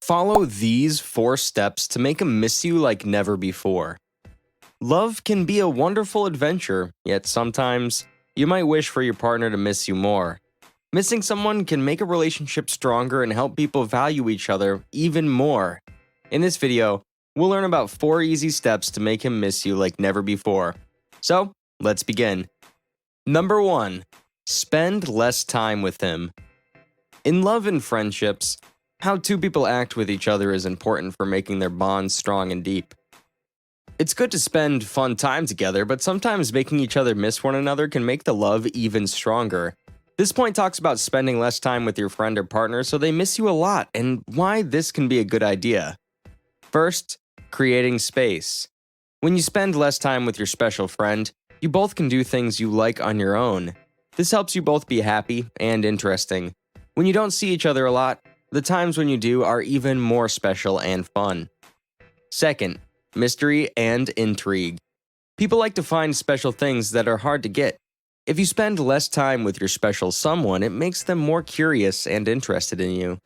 Follow these 4 steps to make him miss you like never before. Love can be a wonderful adventure, yet sometimes you might wish for your partner to miss you more. Missing someone can make a relationship stronger and help people value each other even more. In this video, we'll learn about 4 easy steps to make him miss you like never before. So, let's begin. Number 1. Spend less time with him. In love and friendships, how 2 people act with each other is important for making their bonds strong and deep. It's good to spend fun time together, but sometimes making each other miss one another can make the love even stronger. This point talks about spending less time with your friend or partner so they miss you a lot, and why this can be a good idea. First, creating space. When you spend less time with your special friend, you both can do things you like on your own. This helps you both be happy and interesting. When you don't see each other a lot, the times when you do are even more special and fun. Second, mystery and intrigue. People like to find special things that are hard to get. If you spend less time with your special someone, it makes them more curious and interested in you.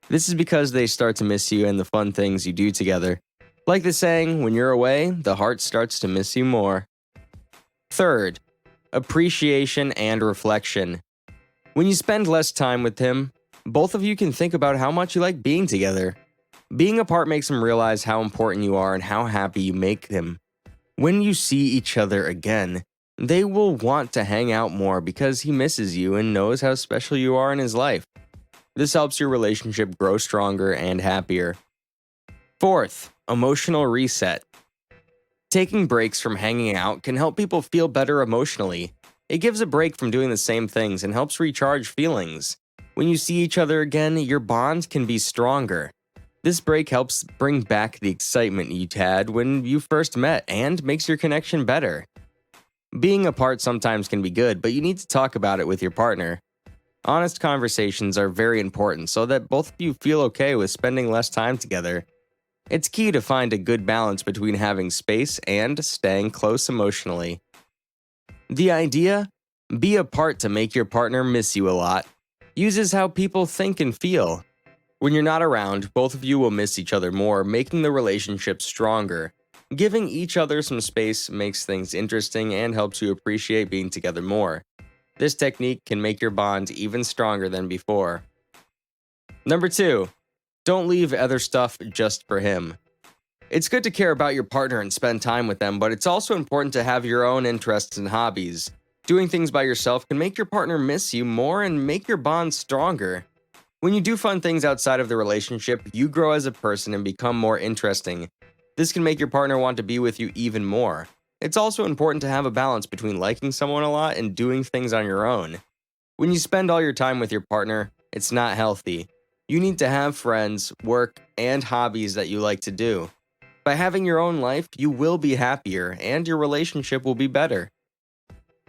This is because they start to miss you and the fun things you do together. Like the saying, when you're away, the heart starts to miss you more. Third, appreciation and reflection. When you spend less time with him, both of you can think about how much you like being together. Being apart makes him realize how important you are and how happy you make him. When you see each other again, they will want to hang out more because he misses you and knows how special you are in his life. This helps your relationship grow stronger and happier. Fourth, emotional reset. Taking breaks from hanging out can help people feel better emotionally. It gives a break from doing the same things and helps recharge feelings. When you see each other again, your bond can be stronger. This break helps bring back the excitement you had when you first met and makes your connection better. Being apart sometimes can be good, but you need to talk about it with your partner. Honest conversations are very important so that both of you feel okay with spending less time together. It's key to find a good balance between having space and staying close emotionally. The idea? Be apart to make your partner miss you a lot. Uses how people think and feel. When you're not around, both of you will miss each other more, making the relationship stronger. Giving each other some space makes things interesting and helps you appreciate being together more. This technique can make your bond even stronger than before. Number 2. Don't leave other stuff just for him. It's good to care about your partner and spend time with them, but it's also important to have your own interests and hobbies. Doing things by yourself can make your partner miss you more and make your bond stronger. When you do fun things outside of the relationship, you grow as a person and become more interesting. This can make your partner want to be with you even more. It's also important to have a balance between liking someone a lot and doing things on your own. When you spend all your time with your partner, it's not healthy. You need to have friends, work, and hobbies that you like to do. By having your own life, you will be happier and your relationship will be better.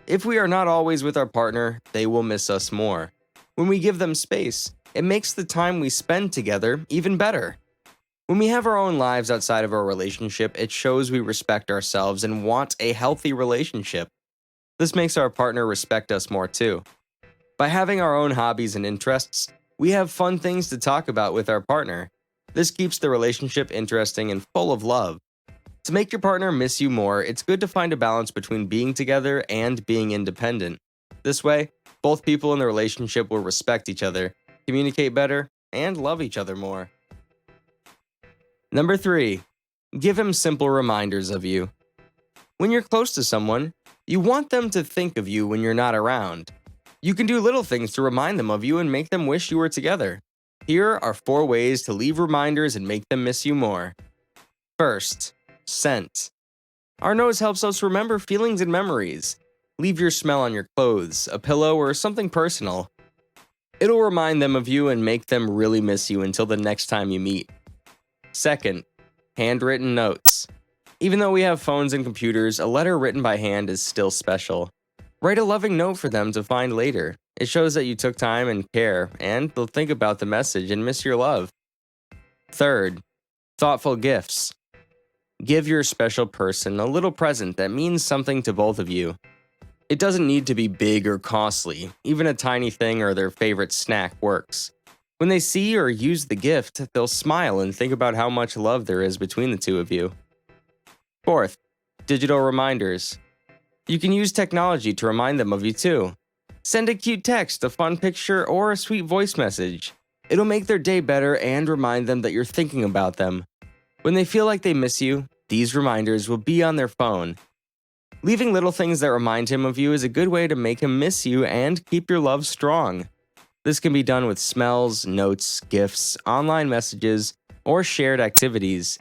If we are not always with our partner, they will miss us more. When we give them space, it makes the time we spend together even better. When we have our own lives outside of our relationship, it shows we respect ourselves and want a healthy relationship. This makes our partner respect us more too. By having our own hobbies and interests, we have fun things to talk about with our partner. This keeps the relationship interesting and full of love. To make your partner miss you more, it's good to find a balance between being together and being independent. This way, both people in the relationship will respect each other, communicate better, and love each other more. Number 3. Give him simple reminders of you. When you're close to someone, you want them to think of you when you're not around. You can do little things to remind them of you and make them wish you were together. Here are 4 ways to leave reminders and make them miss you more. First, scent. Our nose helps us remember feelings and memories. Leave your smell on your clothes, a pillow, or something personal. It'll remind them of you and make them really miss you until the next time you meet. Second, handwritten notes. Even though we have phones and computers, a letter written by hand is still special. Write a loving note for them to find later. It shows that you took time and care, and they'll think about the message and miss your love. Third, thoughtful gifts. Give your special person a little present that means something to both of you. It doesn't need to be big or costly. Even a tiny thing or their favorite snack works. When they see or use the gift, they'll smile and think about how much love there is between the two of you. Fourth, digital reminders. You can use technology to remind them of you too. Send a cute text, a fun picture, or a sweet voice message. It'll make their day better and remind them that you're thinking about them. When they feel like they miss you, these reminders will be on their phone. Leaving little things that remind him of you is a good way to make him miss you and keep your love strong. This can be done with smells, notes, gifts, online messages, or shared activities.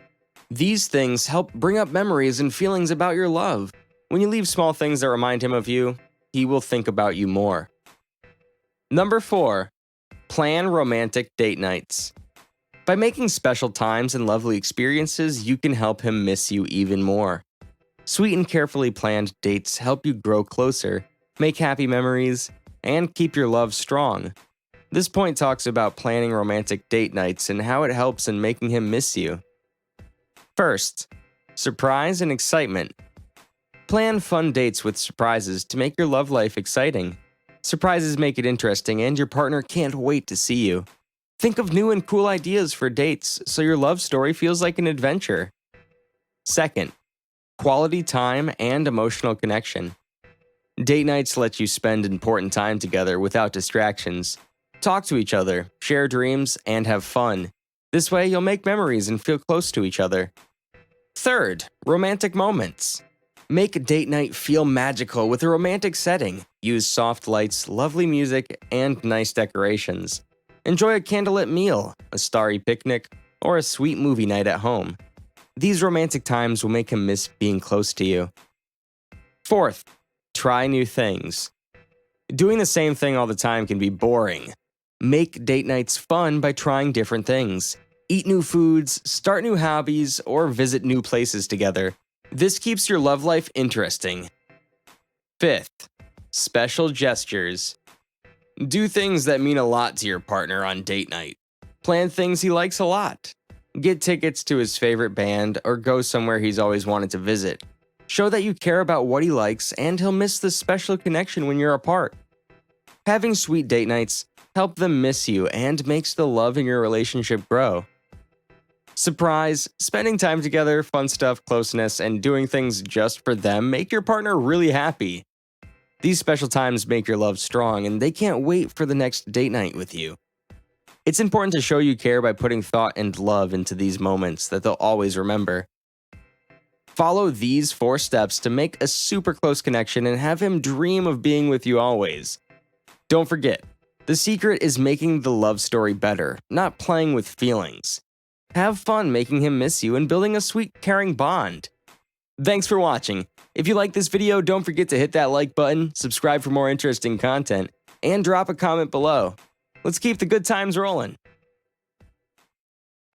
These things help bring up memories and feelings about your love. When you leave small things that remind him of you, he will think about you more. Number 4. Plan romantic date nights. By making special times and lovely experiences, you can help him miss you even more. Sweet and carefully planned dates help you grow closer, make happy memories, and keep your love strong. This point talks about planning romantic date nights and how it helps in making him miss you. First, surprise and excitement. Plan fun dates with surprises to make your love life exciting. Surprises make it interesting and your partner can't wait to see you. Think of new and cool ideas for dates so your love story feels like an adventure. Second, quality time and emotional connection. Date nights let you spend important time together without distractions. Talk to each other, share dreams, and have fun. This way, you'll make memories and feel close to each other. Third, romantic moments. Make a date night feel magical with a romantic setting. Use soft lights, lovely music, and nice decorations. Enjoy a candlelit meal, a starry picnic, or a sweet movie night at home. These romantic times will make him miss being close to you. Fourth, try new things. Doing the same thing all the time can be boring. Make date nights fun by trying different things. Eat new foods, start new hobbies, or visit new places together. This keeps your love life interesting. Fifth, special gestures. Do things that mean a lot to your partner on date night. Plan things he likes a lot. Get tickets to his favorite band or go somewhere he's always wanted to visit. Show that you care about what he likes and he'll miss the special connection when you're apart. Having sweet date nights help them miss you and makes the love in your relationship grow. Surprise, spending time together, fun stuff, closeness, and doing things just for them make your partner really happy. These special times make your love strong and they can't wait for the next date night with you. It's important to show you care by putting thought and love into these moments that they'll always remember. Follow these 4 steps to make a super close connection and have him dream of being with you always. Don't forget, the secret is making the love story better, not playing with feelings. Have fun making him miss you and building a sweet, caring bond. Thanks for watching. If you like this video, don't forget to hit that like button, subscribe for more interesting content, and drop a comment below. Let's keep the good times rolling.